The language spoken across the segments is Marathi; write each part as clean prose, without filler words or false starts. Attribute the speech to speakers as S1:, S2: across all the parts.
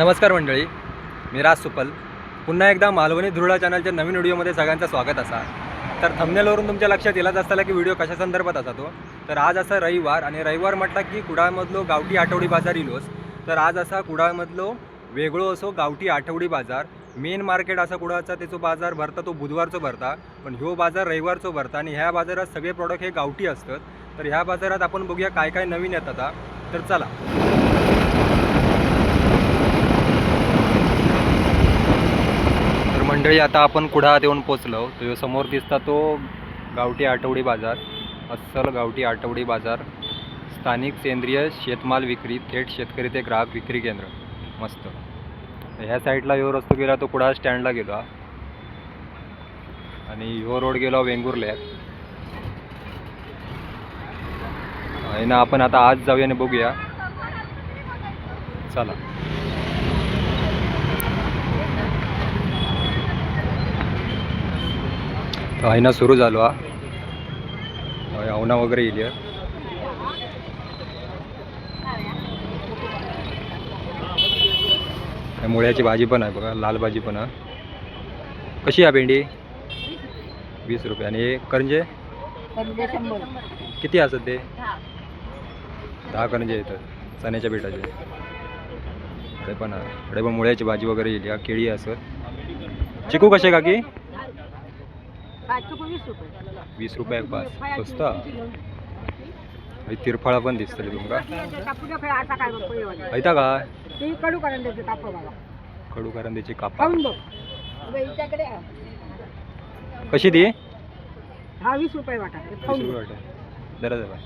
S1: नमस्कार मंडळी, मी राज सुपल पुन्हा एकदा मालवणी धुरळा चॅनलच्या नवीन व्हिडिओमध्ये सगळ्यांचं स्वागत असा. तर थंबनेलवरून तुमच्या लक्षात येलाच असताना की व्हिडिओ कशा संदर्भात असा तो. तर आज असा रविवार आणि रविवार म्हटला की कुडाळमधलो गावठी आठवडी बाजार इलोस. तर आज असा कुडाळमधलो वेगळो असो गावठी आठवडी बाजार. मेन मार्केट असा कुडाळचा त्याचो बाजार भरता तो बुधवारचो भरता, पण ह्यो बाजार रविवारचो भरता आणि ह्या बाजारात सगळे प्रोडक्ट हे गावठी असतात. तर ह्या बाजारात आपण बघूया काय काय नवीन येतात. तर चला. मंडळी आता आपण कुडाळात येऊन पोचलो. तो समोर दिसता तो गावठी आठवडी बाजार, अस्सल गावठी आठवडी बाजार, स्थानिक सेंद्रिय शेतमाल विक्री, थेट शेतकरी ते ग्राहक विक्री केंद्र. मस्त. ह्या साईडला ह्यो रस्तो गेला तो कुडाळ स्टँडला गेलो आणि ह्यो रोड गेलो वेंगुर्ल्यात. आणि आपण आता आज जाऊया आणि बघूया. चला. आईना सुरू झालो अवना वगैरे येईल. मुळ्याची भाजी पण आहे बघा, लाल भाजी पण आहे. कशी आहे भेंडी? 20 रुपये. आणि करंजे किती असत ते? 10 करंजे येतात चण्याच्या पिठाचे. ते पण आहे. पण मुळ्याची भाजी वगैरे येईल. केळी असत. चिकू कसे काकी? 20 रुपये एक पास. स्वस्त. तिरफळा पण दिसतली तुमका. ऐता का कडू करंदीची कापा कशी ती?
S2: 20 रुपये वाटा.
S1: 20 रुपये वाटा. जरा जरा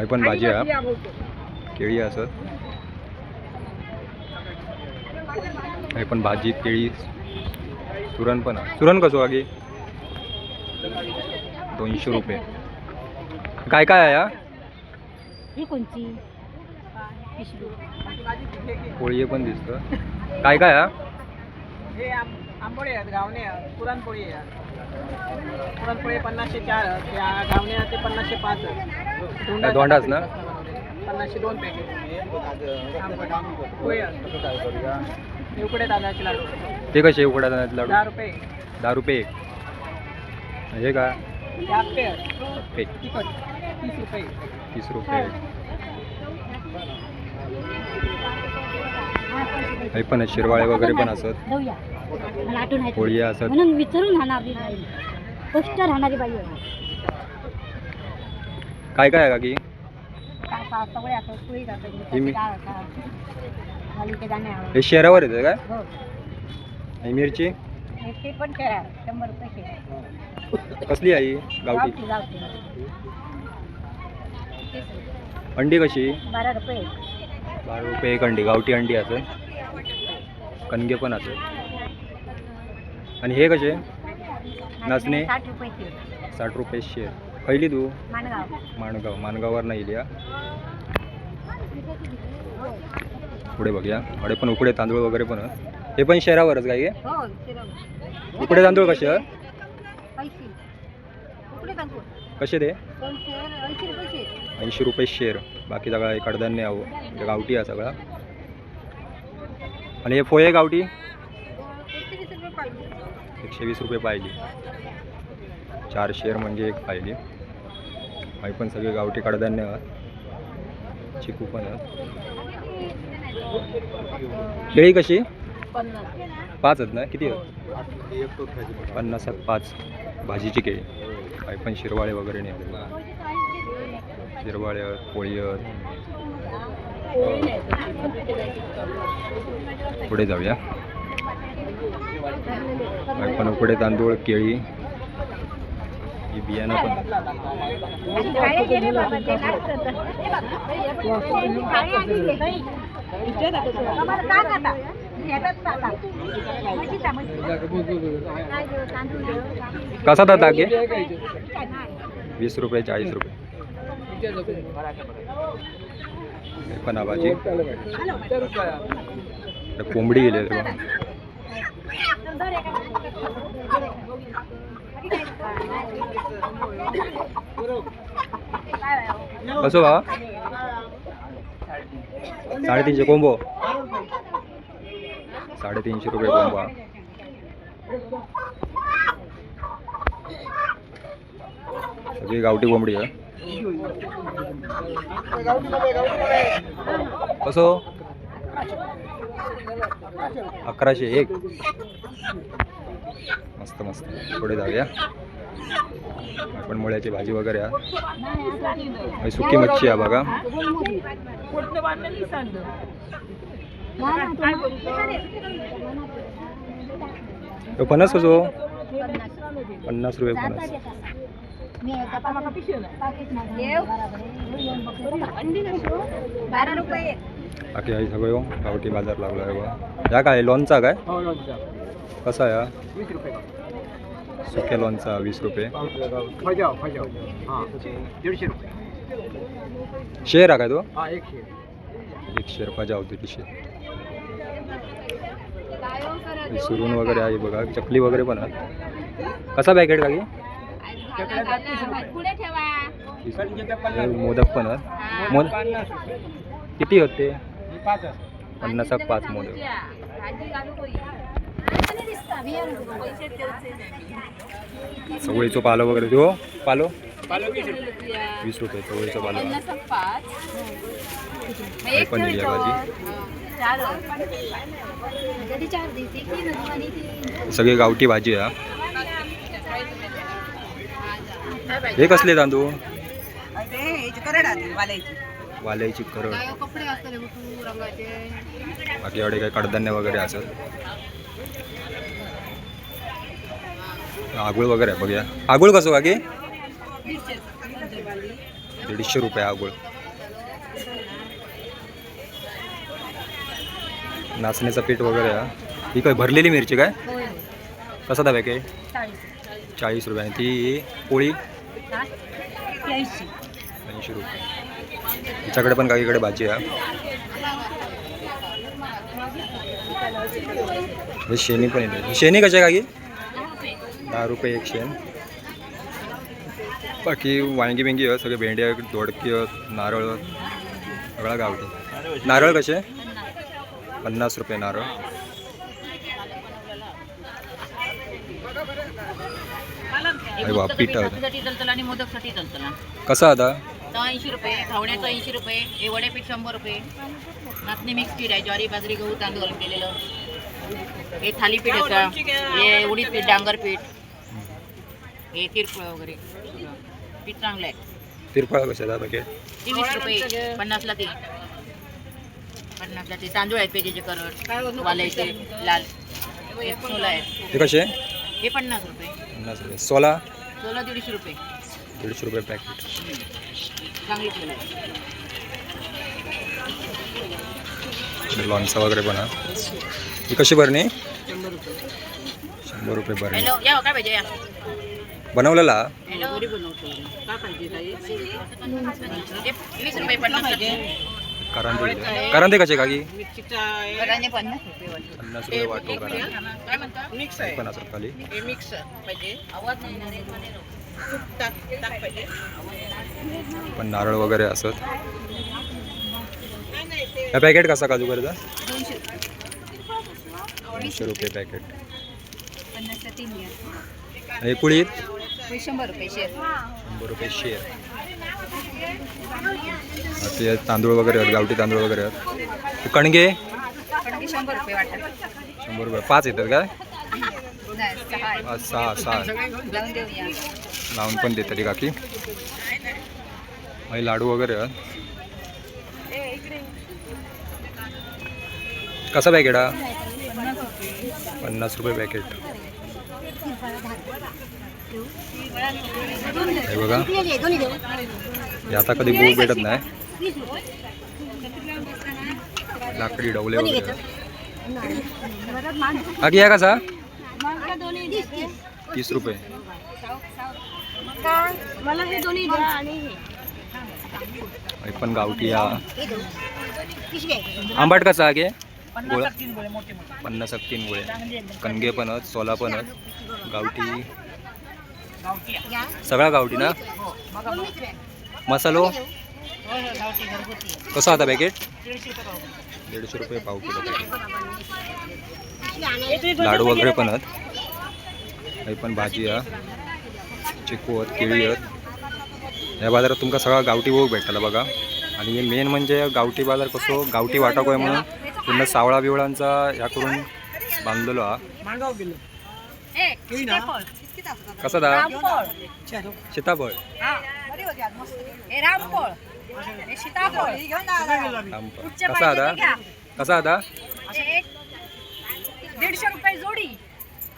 S1: पण भाजी आहे. केळी असत. पण भाजी केळी. सुरण पण आहे. सुरण कसं आगी? 200 रुपये. काय काय आहे? पोळी पण दिसतं. काय काय आहे?
S2: आंबोळी आहेत, घावणे आहेत, पुरणपोळी आहे. पुरणपोळी 50चे 4, घावणे ते 50चे 5.
S1: दोंडाच ना?
S2: 50चे 2 पॅकेट. उकडे तांदळाचे लाडू.
S1: ते कसे उकडे तांदळाचे लाडू?
S2: 10 रुपये.
S1: 10 रुपये. हे का?
S2: तिखट 30 रुपये.
S1: 30 रुपये. हे पण शिरवाळे वगैरे पण असत. पोळी असत.
S3: म्हणून विचारून पोस्टर हाणारी पाहिजे.
S1: काय काय आहे काकी? हे शेरावर येतं काय? आणि मिरची
S3: पण 100 रुपये.
S1: कसली आहे? गावठी. अंडी कशी?
S3: 12 रुपये.
S1: 12 रुपये एक अंडी. गावठी अंडी असत. कणगे पण असत. आणि हे कसे? नाचणे 60 रुपये शेर. पहिली तू? माणगाव. माणगावर नाही लिहा. पुढे बघूया. अडे पण उकडे तांदूळ वगैरे पण. हे पण शहरावरच काय? उकडे तांदूळ कसे? कसे ते? 80 रुपये शेर. बाकी सगळा कडधान्य आहे. गावठी आहे सगळा. आणि हे फोये गावठी 120 रुपये पाहिली. 4 शेर म्हणजे एक पाहिली. काही पण सगळे गावठी कडधान्य आहे. चिकू पण आहे. केळी कशी? 5 आहेत ना? किती? 50 5 भाजीची केळी. काही पण शिरवाळे वगैरे नाही. शिरवाळे आहेत, पोळी आहेत. पुढे जाऊया. काही पण उकडे तांदूळ, केळी. ही बियाणं पण. कसा दादा घे? 20 रुपये 40 रुपये. पण भाजी कोंबडी गेली. कसो भावा 350 कोंबो 350 रुपये कोंबा. सगळी गावठी कोंबडी आहे. कसो 1100 एक. मस्त मस्त. पुढे जाऊया. आपण मुळ्याची भाजी वगैरे आहे. सुकी मच्छी आहे बघा. फणस कसो 50 रुपये फणस. बाकी आहे सगळं गावठी बाजार लागला आहे बघा. या काय लोणचा काय कसा आहे हा?
S2: 20 रुपये.
S1: सुके लोणचा 20 रुपये.
S2: फजाव 150 रुपये.
S1: शेर आहे काय तो?
S2: हा एक
S1: शेर फजाव 150. सुरून वगैरे आहे बघा. चकली वगैरे पण आहे. कसा पॅकेट काही मोदक पण आहे. किती होते? 50 5 मोदक. चवळीचं पालो वगैरे देऊ. पालो 20 रुपये. चवळीचं पालो पण दिली भाजी. सगळी गावठी भाजी आहे. हे कसले तांदूळ? वाल्याची करड. बाकी एवढे काही कडधान्य वगैरे असत. आगुळ वगैरे आहे बघूया. आगुळ कसं बाकी 150 रुपये आगुळ. नाचण्याचं पीठ वगैरे आहे. ही काय भरलेली मिरची काय कसा दाव्या काय 40 रुपये. ती पोळी 80 रुपये. तिच्याकडे पण काहीकडे भाजी आहे. हे शेणी पण येते. शेणी कशा काही 10 रुपये एक शेण. बाकी वांगी बिंगी आहे सगळे. भेंडी आहेत, दोडकी आहेत, नारळ सगळा गावठी. नारळ कसे 50 रुपये नारळ. पीठ
S4: आणि मोदकसाठी चलतला
S1: कसा आता
S4: 80 रुपये. घावण्याचं 80 रुपये. हे वड्यापीठ 100 रुपये. नाचणी मिक्स पीठ आहे. ज्वारी बाजरी गहू तांदूळ घालून केलेलं. हे थालीपीठ आहे. हे उडीद पीठ डांगर पीठ. हे तिरफळ वगैरे पीठ चांगलं आहे.
S1: तिरफळ कशा पॅकेट
S4: 20 रुपये. 50ला ते 50ला ते तांदूळ आहेत पेजेचे करड वालायचे लाल. हे सोला आहे.
S1: हे कसे
S4: हे 50 रुपये.
S1: 50 रुपये. सोला
S4: 150 रुपये.
S1: 150 रुपये पॅकेट.
S4: चांगली फुलं आहे.
S1: लोणचं वगैरे पण आहे. ही कशी भरणी 100 रुपये भरणी.
S4: हॅलो या काय पाहिजे या
S1: बनवलेला
S4: हॅलो बनवतो काय पाहिजे ताई 20 रुपये 50 रुपये.
S1: करांदे कसे काकी
S4: करांदे 50 रुपये वाटतो.
S1: 50 रुपये वाटतो.
S4: काय म्हणता मिक्स आहे
S1: 50 रुपये.
S4: हे मिक्स पाहिजे. आवाज नाही टाक पाहिजे.
S1: पण नारळ वगैरे असत. हा पॅकेट कसा काजू करता 200 रुपये पॅकेट.
S4: 50ला 3 घ्या.
S1: आणि कुळीत
S4: 100 रुपये शेर.
S1: 100 रुपये शेर. ते तांदूळ वगैरे आहेत. गावठी तांदूळ वगैरे आहेत. कणगे
S4: 100 रुपये वाटतं.
S1: 100 रुपये 5 येतात काय
S4: नाही
S1: 6
S4: लावून देऊया.
S1: लावून पण देतात काकी. आणि लाडू वगैरे आहेत. कसा पॅकेट हा 50 रुपये पॅकेट. हे बघा हे आता कधी गूळ भेटत नाही. लाकडी डवले वगैरे बाकी या कसा 30 रुपये. पण गावठी या आंबाट कसा आगे 50 3 गोळे. कणगे पण आहेत. सोला पण आहेत. गावठी सगळा गावठी ना. मसालो
S2: होय होय गावठी घरगुती
S1: कसं आता पॅकेट
S2: 150 रुपये पाव
S1: 150 रुपये पाव किलो. लाडू वगैरे पण आहेत. हे पण भाजी आहे, चिकू आहेत, केळी आहेत. या बाजारात तुमका सगळा गावठी वोग भेटला बघा. आणि हे मेन म्हणजे गावठी बाजार कसो गावठी वाटाको आहे म्हणून पूर्ण सावळा बिवळांचा ह्या करून बांधलेलो हा.
S2: मांगाव किलो
S1: कसा दा सीताफळ
S3: रामफळ सीताफळ
S1: कसा आता कसा आता
S3: 150 रुपये जोडी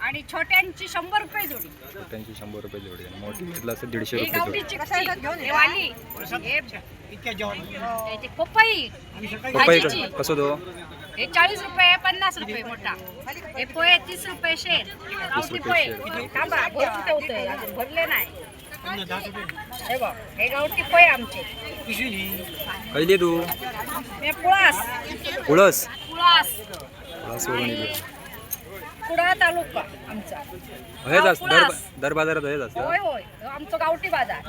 S3: आणि छोट्यांची 100 रुपये जोडी.
S1: त्यांची 100 रुपये जोडी आहे. मोठी घेतलं असं 150
S3: ही
S1: रुपये जोडी.
S3: गावठी चिक्की, हे वाली,
S2: इतक्या जेवण
S3: हे पपई
S1: पपई
S3: भाजीची.
S1: कसं तो
S3: हे 40 रुपये 50 रुपये मोठा. हे पोहे 30 रुपये शेर. गावठी
S1: रुपये
S3: पोहे
S1: शेर.
S3: थांबा भरून ठेवतोय अजून भरले नाही. हे बघ हे गावठी पोहे आमचे.
S1: कैली तू
S3: हे पुळास
S1: उळस
S3: पुळास
S1: उळस वरून इकडे.
S3: कुडा तालुका आमचा.
S1: हेच असतं दर बाजारात हेच असतं.
S3: होय होय आमचं गावठी बाजार.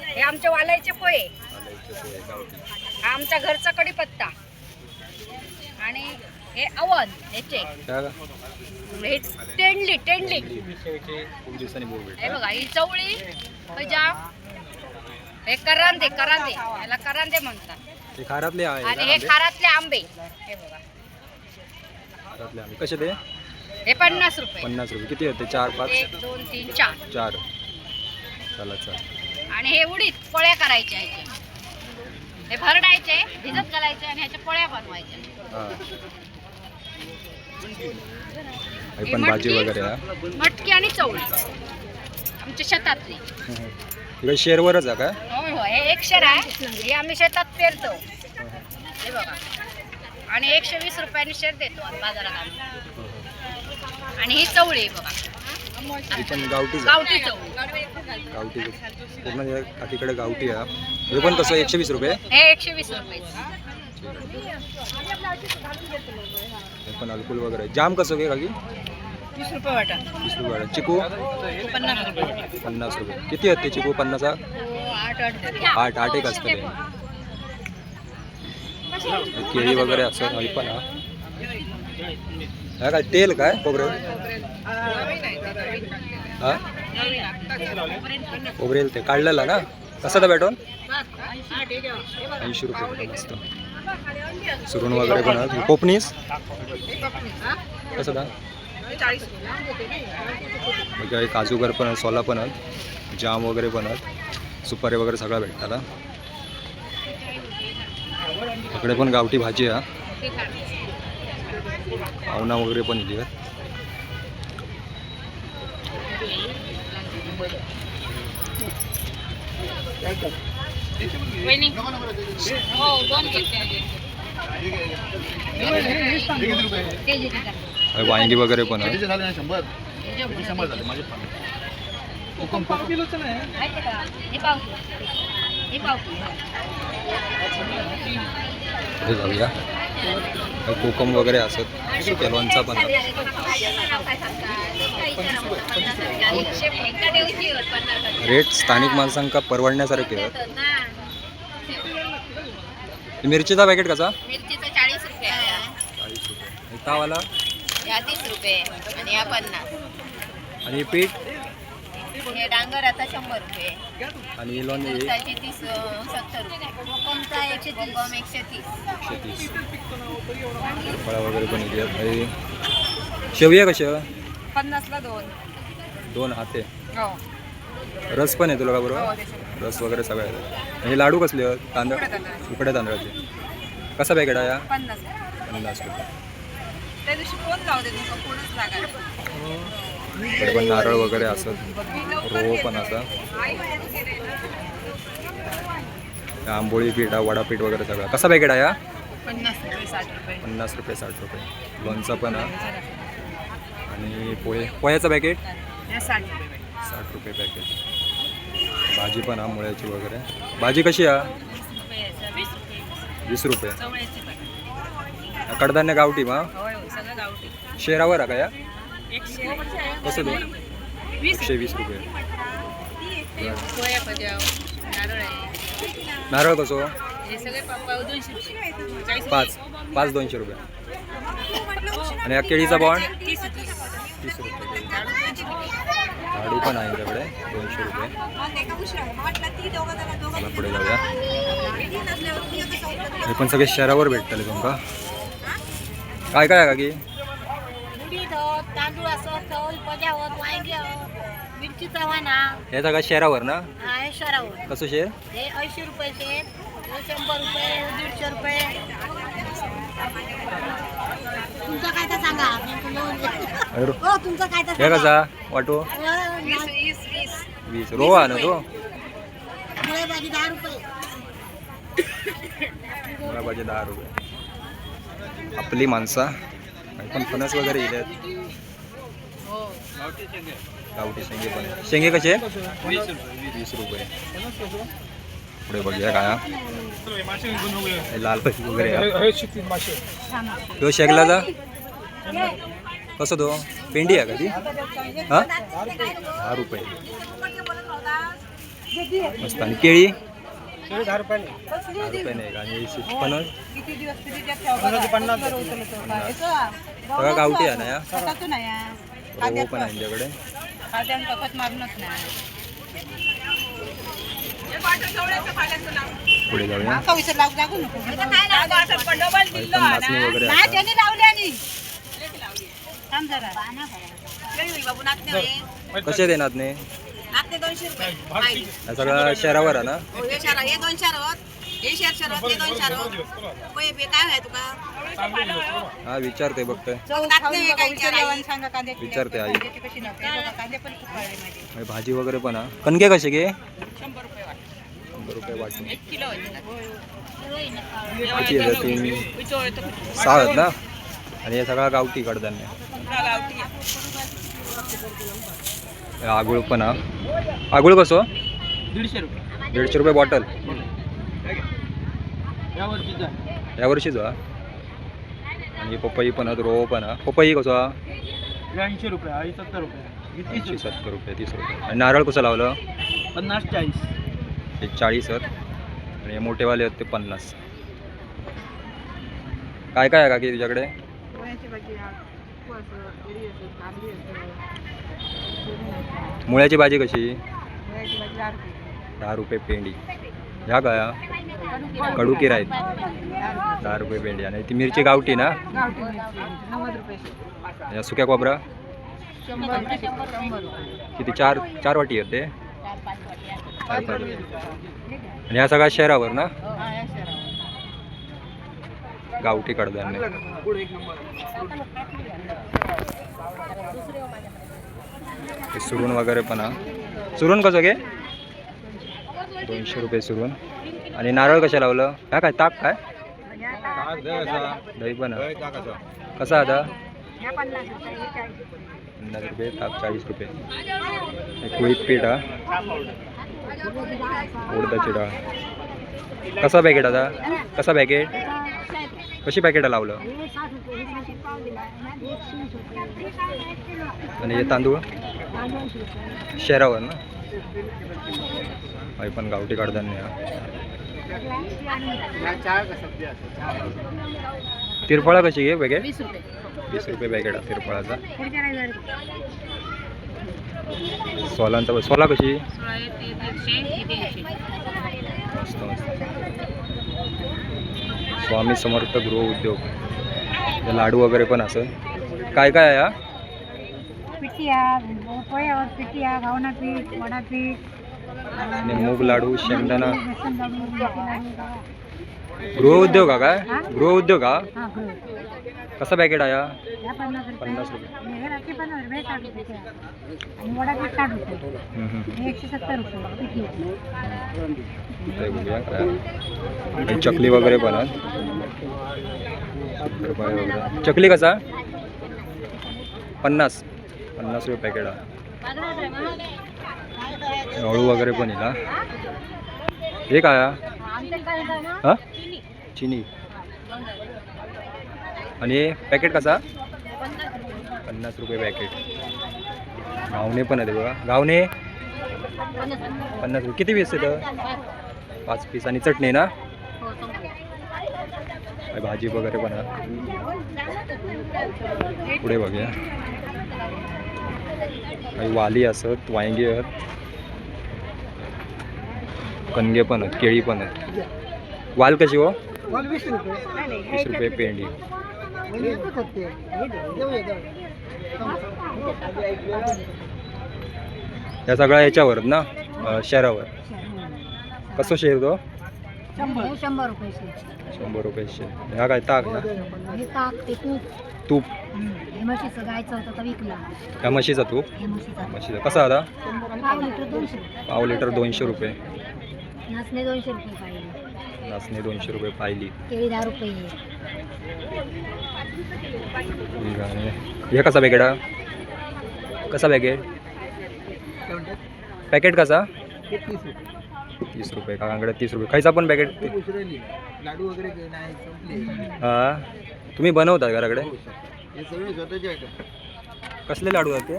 S3: हे आमचे वालायचे पोहे. हा आमच्या घरचा कढीपत्ता आणि हे अवन याचे
S1: काय का?
S3: हे टेंडली टेंडली.
S1: खूप दिवसांनी बोल भेट.
S3: हे बघा ही चवळी खजा. हे करांदे करांदे याला करांदे म्हणतात.
S1: हे खारातले आहे
S3: आणि
S1: का
S3: हे
S1: आंबे?
S3: खारातले आंबे. हे बघा
S1: खारातले आंबे कसे ते
S3: हे 50 रुपये.
S1: 50 रुपये. किती होते 4 5
S3: 1 2 3 4.
S1: 4. चला चला.
S3: आणि हे उडीद पोळ्या करायच्या ह्याचे. हे भरडायचे भिजत घालायचे आणि ह्याच्या पोळ्या बनवायच्या.
S1: हां हे पण भाजी वगैरे हा.
S3: मटकी आणि चवळी आमच्या शेतातली.
S1: इकडे शेरवरच आहे का?
S3: होय होय हे 100 आहे. हे आम्ही शेतात पेरतो. हे बघा आणि 120 रुपयांनी शेर देतो आम्ही बाजारात आणून. आणि ही चवळी बघा
S1: ही पण गावठीच आहे.
S3: गावठी चवळी.
S1: गावठी पूर्ण हे काठीकडे गावठी आहे. हे पण कसं 120 रुपये.
S3: हे 120 रुपये.
S1: हे पण अलकुल वगैरे. जाम कसं घे काकी
S2: 30 रुपये वाटा
S1: 20 रुपये वाटा. चिकू
S2: 50 रुपये
S1: 50 रुपये. किती आहेत ते चिकू 50? 8 एक असतं ते. केळी वगैरे असं हे पण हा. काय तेल काय खोबरेल हा खोबरेल ते काढलेला ना. कसं तर भेटून 80 रुपये भेटून मस्त. सुरून वगैरे पण आहेत. कोकणीस कसं दा काही काजूगर पण आहेत, सोला पण आहेत, जाम वगैरे पण आहेत, सुपारी वगैरे सगळं भेटतात. इकडे पण गावठी भाजी आहे. पावना वगैरे पण इथे आहेत. वांगी वगैरे पण आहे. पुढे जाऊया. कोकम वगैरे असत. केलवांचा पण आहे. रेट स्थानिक माणसांका परवडण्यासारखे आहेत. मिरचीचा पॅकेट कसा?
S4: मिरचीचा 40 रुपये आहे.
S1: 40 रुपये. तावाला
S4: या 30 रुपये आणि या 50.
S1: आणि पीठ
S4: हे डांगर आता 100 रुपये.
S1: आणि लोणी
S4: उसाची 70 रुपये. कोकमचा 130.
S1: 130. फळं वगैरे पण इथे आहेत. शेवया कशा?
S2: 50 ला
S1: 2 हाते.
S2: हो
S1: रस पण आहे तुला का बरोबर? रस वगैरे सगळं आहे. हे लाडू कसले आहेत? तांदूळ उकड्या तांदळाचे. कसा पॅकेट आहे? 50 रुपये.
S2: त्या दिवशी फोन जाऊ दे तुमचा फोनच लागायला.
S1: इकडे पण नारळ वगैरे असत. रोह पण असा. आंबोळी पीठ वडापीठ वगैरे सगळं. कसा पॅकेट आहे?
S2: 50 रुपये 60 रुपये
S1: 50 रुपये 60 रुपये. लोणचं पण आहे. आणि पोह्याचं पॅकेट
S2: 60 रुपये
S1: 60 रुपये पॅकेट. भाजी पण आहे मुळ्याची वगैरे. भाजी कशी आहे? 20 रुपये. कडधान्य गावठी मग
S2: होय होय सगळं गावठी.
S1: शेरावर आहे का या?
S2: 100
S1: कसं तो? 120 रुपये.
S2: पोया पजाव नारळ आहे.
S1: नारळ कसो?
S4: हे सगळे 200 रुपये.
S1: 5 200 रुपये. आणि या केळीचा बॉन्ड
S4: 30
S1: 30 रुपये. लाडू पण आहे आमच्याकडे 200 रुपये. चला पुढे जाऊया. हे पण सगळे शहरावर भेटतले तुमका. काय काय आहे काकी?
S4: उडीद तांदूळ असत, पजावत, वांगी, मिरचीचा वाना.
S1: हे सगळं शहरावर ना?
S4: हा हे शहरावर.
S1: कसं शेर?
S4: हे 80 रुपये शेर, 100 रुपये, 150 रुपये. तुमचं काय तर सांगा.
S1: अरे
S4: हो तुमचं काय तर
S1: हे कसा वाटो? 20 रो आहे ना तो?
S4: मुळे भाजी 10 रुपये.
S1: मला पाहिजे 10 रुपये. आपली माणसा पण फणस वगैरे इले गावठी शेंगे पण आहे. शेंगे कसे? 20 रुपये. पुढे बघूया काय हे लाल पैसे वगैरे आहे. तो शेगलाचा कसं तो? पेंडी आहे का ती? हां 10 रुपये. मस्त. आणि केळी 10 रुपये नाही का? आणि फणस सगळं गावठी आहे ना या? रोहो पण आहे आमच्याकडे. पुढे जाऊया. नाचणी वगैरे आहे. कसे देणार नाही?
S2: नाचणे 200 रुपये.
S1: हे सगळं शहरावर आहे ना?
S2: हे शहर हे 2 शहर हे शहर हे 2 शहर होय बे काय आहे तुका?
S1: हा विचारते बघतोय.
S2: नाचणे काय विचार
S1: विचारते आई. हे भाजी वगैरे पण हा. कणके कसे घे? 100 रुपये वाटून. किती येतं? 6 आहेत ना? आणि हे सगळा गावठी कडधान्य. हे आगुळ पण हा. आगुळ कसं?
S2: 150 रुपये.
S1: 150 रुपये बॉटल. यावर्षीच हा. आणि पपई पण हा. रोहो पण हा. पपई कसं हा?
S2: 80 रुपये. 70 रुपये.
S1: 80 70 रुपये 30 रुपये. आणि नारळ कसं लावलं?
S2: 50 40.
S1: हे 40 आहेत. आणि हे मोठेवाले आहेत ते 50. काय काय आहे काकी तुझ्याकडे? मुळ्याची भाजी कशी? 10 रुपये पेंडी. ह्या काय? कडुकीर आहेत 10 रुपये पेंडी. आणि ती मिरची गावठी ना? या सुक्या खोबरा किती? 4 वाटी येते. 4-5 रुपये. आणि ह्या सगळ्या शहरावर ना? गावठी कडधान्य. सुरून वगैरे पण हा. सुरून कसं घे? 200 रुपये सुरून. आणि नारळ कशा लावलं? काय काय ताक काय? दही पण कसा आता? 50 रुपये. ताक 40 रुपये. कुळीत पीठ हा. उडदाची डाळ कसा पॅकेट आता? कसा पॅकेट? कशी पॅकेट लावलं? आणि हे तांदूळ शहरावर ना? हे पण गावठी कडधान्य. तिरफळा कशी घे पॅकेट? 20 रुपये पॅकेट आहे तिरफळाचा. सोलांचा सोला कशी? मस्त मस्त. स्वामी समर्थ गृह उद्योग. हे लाडू वगैरे पण असं. काय काय आहे हा?
S4: पिठिया घावना पीठ, वडा पीठ,
S1: आणि मूग लाडू, शेंगदाणा. गृह उद्योग हा काय? गृह उद्योग हा. कसा पॅकेट आहे हा? 50 रुपये. चकली वगैरे पण आहे. चकली कसा? 50 रुपये पॅकेट आहे. अळू वगैरे पण येईल. हे काय हा? चिनी. आणि पॅकेट कसा? 50 रुपये पॅकेट. घावणे पण आहे बघा. घावणे 50 रुपये. किती पीस येतं? 5 पीस आणि चटणी ना.
S3: हो संपले.
S1: काय भाजी वगैरे पण आहे. पुढे बघूया काही वाली असत, वांगी आहेत, कणगे पण आहेत, केळी पण आहेत. वाल कशी हो?
S2: 20 रुपये.
S1: 20 रुपये पेंडी. या सगळ्या याच्यावर ना शहरावर. कसं शेर तो?
S3: 100 रुपये.
S1: 100 रुपये शेर. ह्या काय ताक ना?
S3: हे ताक ते तूप.
S1: तूप.
S3: हे म्हशीचं गायचं होतं तर विकला.
S1: ह्या म्हशीचा तूप.
S3: हे म्हशीचा
S1: म्हशीचा कसा आता?
S3: पाव लिटर 200.
S1: पाव लिटर 200 रुपये.
S3: नाचणे 200 रुपये पाहिजे.
S1: नाचणी 200 रुपये पाहिली.
S3: केळी 10 रुपये.
S1: ठीक आहे. हे कसा पॅकेट हा? कसा पॅकेट? पॅकेट कसा? 30 रुपये. काकांकडे 30 रुपये. खायचा पण पॅकेट?
S2: लाडू वगैरे नाही संपले.
S1: हां, तुम्ही बनवता घराकडे?
S2: हे सगळे स्वतःचे आहेत.
S1: कसले लाडू आहेत ते?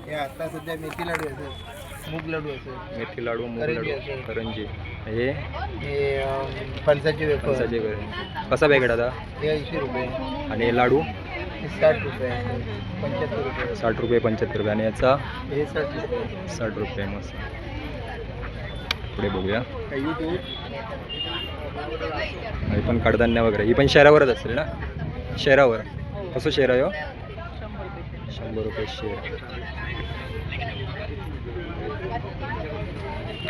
S2: हे आता सध्या मेथी लाडू आहेत, मूग लाडू आहेत,
S1: मेथी लाडू, मूग
S2: करंजी
S1: लाडू,
S2: असेल.
S1: करंजी. हे
S2: हे फणसाचे वेफर.
S1: फणसाचे वगैरे. कसा पॅकेट आता?
S2: हे 80 रुपये.
S1: आणि हे लाडू?
S2: हे 60 रुपये. 75 रुपये.
S1: 60 रुपये, 75 रुपये. आणि याचा?
S2: हे 60 रुपये.
S1: 60 रुपये. मस्त. पुढे बघूया. हे पण कडधान्य वगैरे. ही पण शहरावरच असेल ना? शहरावर. कसं शेर आहे हो? 100 रुपये शेर.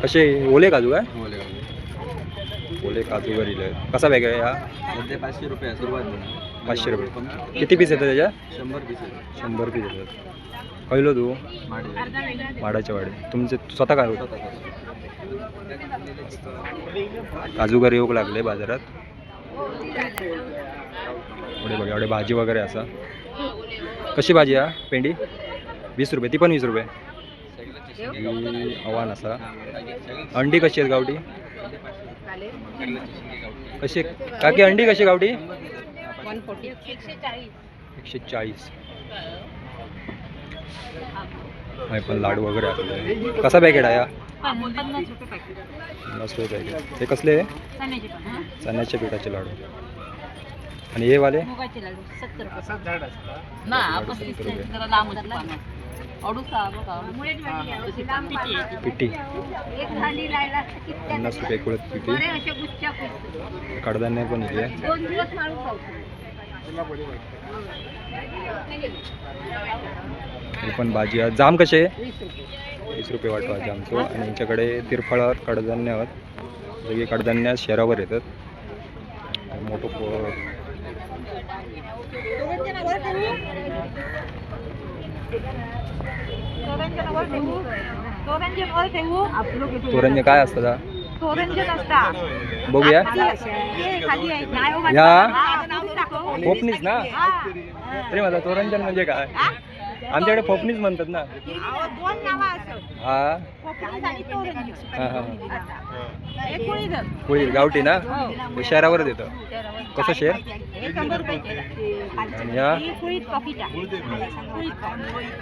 S1: कसे ओले काजू काय? ओले काजू वरील आहेत. कसा बॅग आहे हा?
S2: सध्या 500 रुपये सुरुवात.
S1: 500 रुपये. किती पीस येतात त्याच्या?
S2: 100 पीस आहे.
S1: 100 पीस येतात. पहिलो तू? माडाच्या वाडे. तुमचे स्वतः काय होतं? काजू घरी येऊक लागले बाजारात. पुढे बघा एवढे भाजी वगैरे असा. कशी भाजी हा? पेंडी 20 रुपये. ती पण 20 रुपये. ही आव्हान असा. अंडी कशी आहेत गावठी? कशी काकी अंडी कशी गावठी? 140. नाही पण लाडू वगैरे असले. कसा पॅकेट आहे हा? 50 रुपये पॅकेट. ते कसले? चण्याच्या पिठाचे लाडू. आणि हे वाले?
S3: मुगाचे लाडू 70 रुपये.
S4: ना आपण जरा लांब पानं. अडूसा बघा.
S1: पिठी
S3: एक थाली लायला
S1: 50 रुपये कुळत पिठी.
S3: असे गुच्छा पुसतो.
S1: कडधान्य पण इथे.
S3: 2 दिवस माळू खाऊ.
S1: हे पण भाजी आहे. जाम कसे? 20 रुपये वाटवा जामचो. आणि यांच्याकडे तिरफळावर कडधान्य आहेत. सगळे कडधान्य शहरावर येतात. मोठं तोरंजे काय असतात? बघूया. या फोपणीच ना? तरी माझा तोरंजन म्हणजे काय? आमच्याकडे फोपणीच म्हणतात ना. हा हा हा. कुळी गावठी ना? ते शहरावरच येतं. कसं शेर? आणि या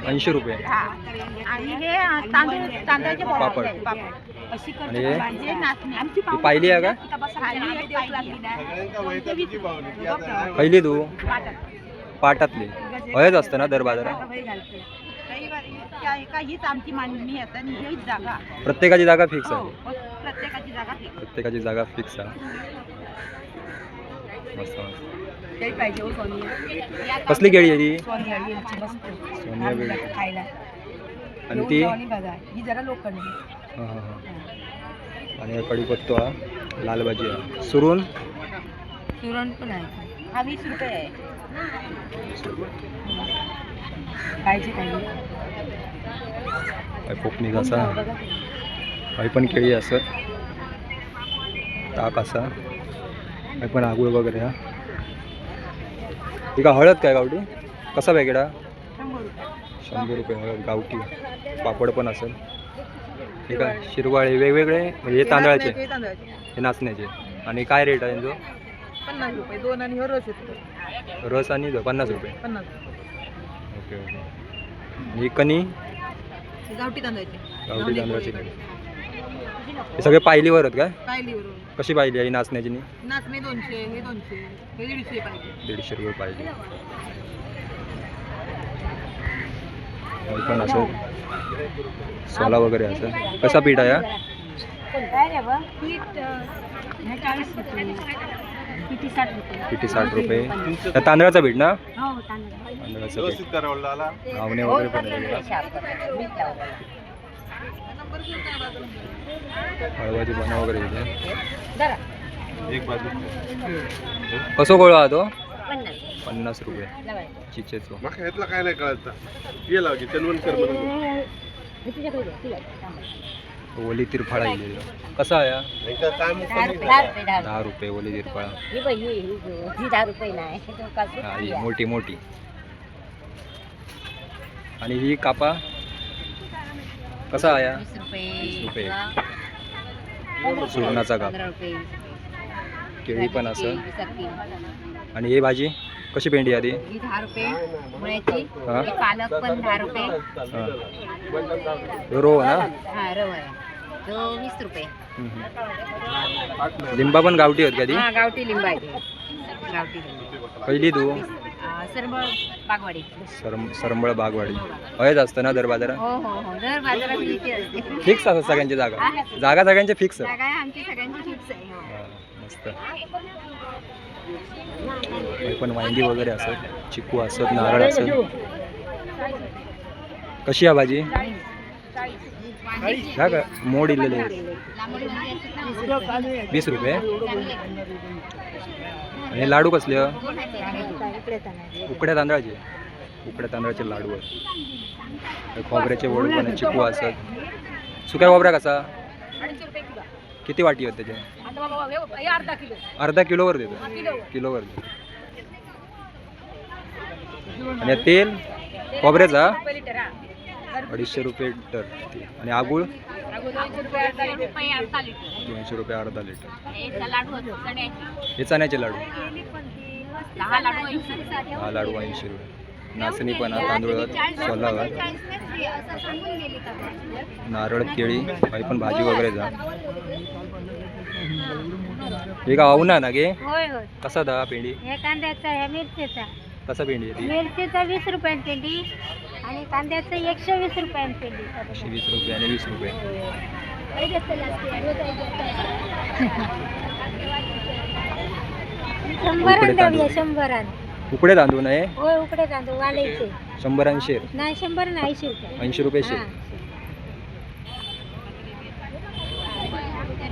S1: 80 रुपये. पापड. आणि ही पाहिली आहे का? पहिली तू? पाटातली. हयच असतं ना दर बाजारात?
S2: हीच आमची मागणी आहे आणि हीच जागा.
S1: प्रत्येकाची जागा फिक्स आहे.
S2: प्रत्येकाची जागा फिक्स.
S1: प्रत्येकाची जागा फिक्स आहे. मस्त मस्त.
S2: केळी पाहिजे हो सोनिया.
S1: कसली केळी आहे ती?
S2: सोनिया
S1: केळी.
S2: खायला.
S1: आणि ती?
S2: बघा ही जरा लोखंडी.
S1: हां हां हां. आणि कढीपत्ता, लाल भाजी आहे. सुरून?
S2: सुरण पण आहे. हा 20 रुपये आहे.
S1: 20 रुपये.
S2: पाहिजे काही
S1: काय फोपणी असा. काही पण केळी असत. ताक असा. काही पण आगुळ वगैरे हा. ही का हळद काय गावठी? कसा पॅकेट हा? 100 रुपये हळद गावठी. पापड पण असेल. ठीक आहे. शिरवाळे वेगवेगळे म्हणजे तांदळाचे, हे नाचण्याचे. आणि काय रेट आहे यांचा?
S2: 50 रुपये 2 आणि रस येतो.
S1: रस आणि 50 रुपये.
S2: 50.
S1: Okay okay. ही कणी?
S2: गावठी तांदळाची.
S1: गावठी तांदळाची कणी. हे सगळे पायलीवर आहेत काय?
S2: पायलीवरून
S1: कशी पायली आहे ही नाचण्याची नी?
S2: नाचणे 200, हे 200, हे 150 पाहिजे.
S1: 150 रुपये पायली. हे पण असं सोला वगैरे असं. कसा पीठ आहे हा? पिठी 60 रुपये. त्या तांदळाचा पीठ ना? तांदळाचं पीठ. घावणे वगैरे पण आहे. हळवाची बनव वगैरे इथे. कसो गोळा हा तो? 50 रुपये चिचेचो.
S5: माका ह्यातला काय नाही कळत. ये लावची तलवणकर म्हणून.
S1: ओली तिरफळा इलेलो. कसा आहे हा?
S5: ह्यांचा काम कमी
S1: 10 रुपये ओली तिरफळा. हा, ही मोठी मोठी. आणि ही कापा कसा आहे हा? 20 रुपये. सुरणाचा काप. केळी पण असं. आणि ही भाजी कशी पेंडी आधी?
S3: 10 रुपये मुळ्याची.
S1: हा?
S3: हे पालक पण 10 रुपये.
S1: रो ना?
S3: हा रवा आहे तो 20 रुपये.
S1: लिंबा पण गावठी होत कधी?
S3: हा गावठी लिंब आहे ते. गावठी लिंब.
S1: पहिली तू
S3: सरबळ बागवाडी.
S1: सरंबळ बागवाडी हयच असतं ना दर बाजारात?
S3: हो हो हो दर बाजारात लिहिते असते.
S1: फिक्स असतात सगळ्यांची जागा. जागा सगळ्यांची फिक्स.
S3: जागा आहे आमची सगळ्यांची फिक्स आहे. हो.
S1: मस्त. हे पण वांगी वगैरे असत, चिकू असत, नारळ असत. कशी आहे भाजी? का का मोड इलेले
S3: लांबडी वांगी असतात ना,
S1: 20 रुपये. आणि लाडू कसले? उकड्या तांदळाचे. उकड्या तांदळाचे लाडू आहेत. खोबऱ्याचे वडू पण आहेत, चिकू असत. सुक्या खोबऱ्या कसा?
S3: 250 रुपये किलो.
S1: किती वाटी आहेत त्याचे?
S3: आता बाबा हे अर्धा किलो.
S1: अर्धा किलोवर देतो. किलोवर देतो. आणि तेल खोबऱ्याचा
S3: रुपये लिटर. हा
S1: 250 रुपये लिटर. आणि आगूळ
S3: 200 रुपये अर्धा लिटर.
S1: 200 रुपये अर्धा लिटर.
S3: हे लाडू होतो चण्याचे.
S1: हे चण्याचे लाडू.
S3: 10 लाडू 80 रुपये.
S1: हा लाडू 80 रुपये. नाचणी पण हा तांदूळ सोलावर. नारळ केळी काही पण भाजी वगैरे जा. हे का अवना ना गे?
S6: होय होय.
S1: कसा दा पेंडी?
S6: हे कांद्याचा आहे मिरचीचा.
S1: कसा पेंडी आहे ती?
S6: मिरचीचा 20 रुपयान पेंडी आणि कांद्याचं 120 रुपयान पेंडी.
S1: 120 रुपये आणि 20 रुपये.
S6: शंभरान द्यावी 100.
S1: उकडे तांदूळ नाही?
S6: होय उकडे तांदूळ वालायचे.
S1: 100 आणि शेर?
S6: नाही 100 नाही 80 रुपये.
S1: 80 रुपये शेर.
S6: हा.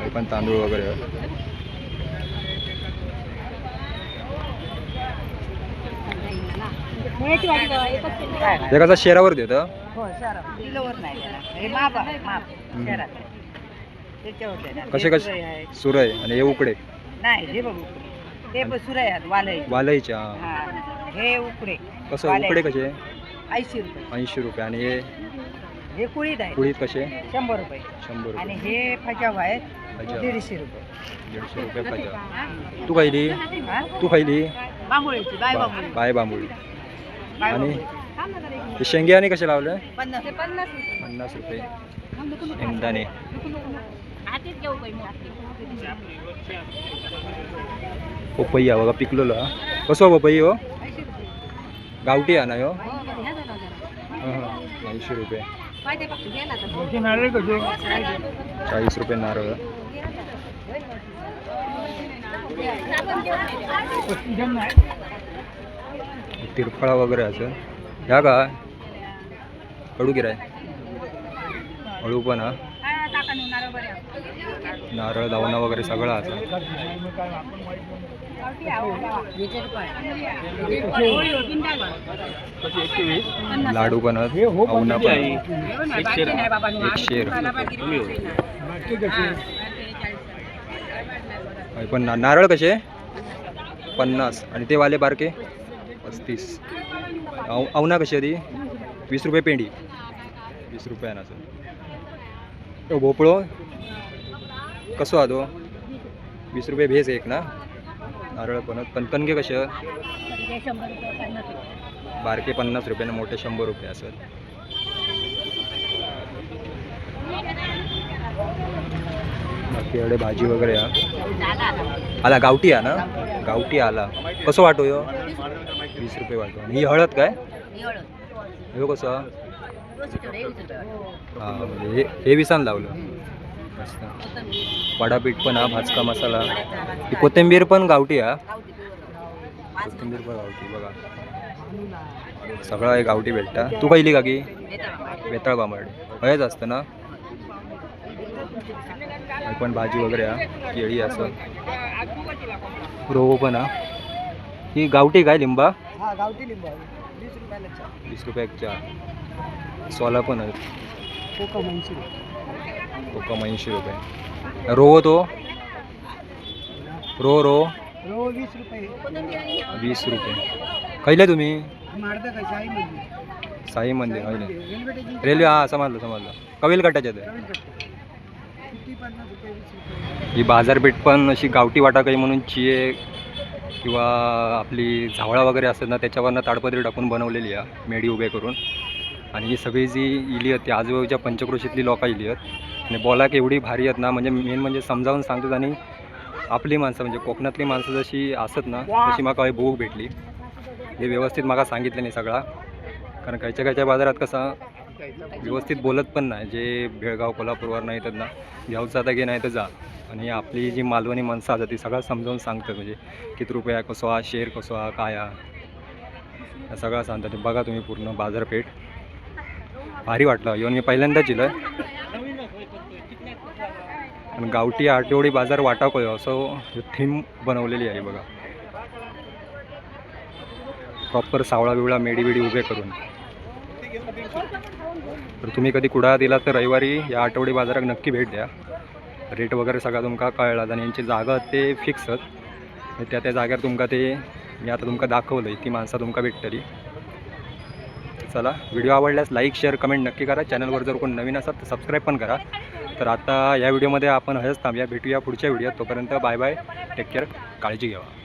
S1: हे पण तांदूळ वगैरे.
S6: मुळ्याची भाजी बघा, एकच पेंडी.
S1: हे कसा शेरावर देतं?
S2: हो शहरात किलोवर नाही. हे माप आहे, माप शहरात. त्याच्यावर देणार.
S1: कसे
S2: हे
S1: कसे?
S2: सुरई आहे.
S1: सुरई आणि हे उकडे.
S2: नाही हे बघ उकडे. ते पण सुरई आहेत वालई.
S1: वालाईच्या.
S2: हा हे उकडे.
S1: कसं
S2: वालाई.
S1: उकडे कसे?
S2: 80 रुपये.
S1: 80 रुपये. आणि हे
S2: हे कुळीत आहे
S1: कुळीत कसे?
S2: 100 रुपये.
S1: 100
S2: आणि
S1: रुपये.
S2: हे फजाव आहेत
S1: फजाव.
S2: 150 रुपये.
S1: 150 रुपये पाहिजे. तू खायली?
S2: हा?
S1: तू खायली?
S2: बांबोळीची बाय बांबोळी.
S1: बाय बांबोळी.
S2: बाय
S1: आणि
S2: बांबोळी.
S1: हे शेंगे आणि कसे लावले?
S2: 50
S1: 50 रुपये. शेंगदाणे.
S3: हातीत घेऊ बाई मग.
S1: पपैया बघा पिकलेलं. कसं पपई हो? गावठी आहे ना हो? 80 रुपये. 40 रुपये नारळ. तिरफळा वगैरे असं. ह्या का हळू गिराय? हळू पण हा. नारळ दावणा वगैरे सगळं असं. लाडू पण अवना पण. 100 पण नारळ कसे? 50. आणि ते वाले बारके 35. अवना कशी आधी? 20 रुपये पेंडी. 20 रुपयानं असं. भोपळो कसो हा तो? 20 रुपये भेज एक ना. नारळ पण कणके कसे? बारके 50 रुपये ना मोठे 100 रुपये असं. तिकडे भाजी वगैरे हा आला गावठी आहे ना गावठी आला कसं वाटो यो 20 रुपये वाटो आणि ही हळद काय ह्यो कसं हां म्हणजे हे विसान लावलं मस्त वडापीठ पण हा भाजका मसाला ही कोथिंबीर पण गावठी हा कोथिंबीर पण गावठी बघा सगळं हे गावठी भेटता तू पहिली का की बेताळ बांबड हयच असतं ना हे पण भाजी वगैरे हा केळी असं रोहो पण हा ही गावठी काय लिंबा
S2: हा गावठी लिंबू 20 रुपयाला
S1: 20 रुपये चार सोला पण आहे
S2: कोकम
S1: 80 रुपये रोहो तो रो
S2: 20 रुपये
S1: 20 रुपये खैले तुम्ही
S2: मारदा काय साई मध्ये
S1: साई मंदिर खैले रेल्वे हा समजलं कवेल कट्ट्याच्या ते
S2: किती 50 रुपये 20 रुपये
S1: ही बाजारपेठ पण अशी गावठी वाटाकाई म्हणून चिये किंवा आपली झावळा वगैरे असतात ना त्याच्यावरनं ताडपत्री टाकून बनवलेली आहे मेढी उभे करून आणि ही सगळी जी इली आहेत ती आजूबाजूच्या पंचक्रोशीतली लोकं इली आहेत आणि बोलाक एवढी भारी आहेत ना म्हणजे मेन म्हणजे समजावून सांगतात आणि आपली माणसं म्हणजे कोकणातली माणसं जशी असत ना तशी मला काही भूक भेटली हे व्यवस्थित मला सांगितलं नाही सगळा कारण कायच्या बाजारात कसा व्यवस्थित बोलत पण नाही जे बेळगाव कोल्हापूरवर नाही तर ना घ्यावचं आता घे नाही तर जा आणि आपली जी मालवणी माणसं असतात ती सगळं समजावून सांगतात म्हणजे किती रुपया कसो हा शेर कसो हा काय हा सगळं सांगतात बघा तुम्ही पूर्ण बाजारपेठ भारी वाटलं येऊन मी पहिल्यांदाच इलं आणि गावठी आठवडी बाजार वाटाकोय असं थीम बनवलेली आहे बघा प्रॉपर सावळा बिवळा मेडी बिडी उभे करून तर तुम्ही कधी कुडाळात दिला तर रविवारी या आठवडी बाजारात नक्की भेट द्या रेट वगैरे सगळा तुमका कळला आणि यांची जागा ते फिक्स आहेत त्या जाग्यावर तुमका ते मी आता तुमका दाखवलं ती माणसं तुमका भेटतली चला व्हिडिओ आवडल्यास लाईक शेअर कमेंट नक्की करा चॅनलवर जर कोण नवीन असाल तर सबस्क्राईब पण करा तर आता या व्हिडिओमध्ये आपण हयच थांबूया भेटूया पुढच्या व्हिडिओत तोपर्यंत बाय बाय टेक केअर काळजी घ्यावा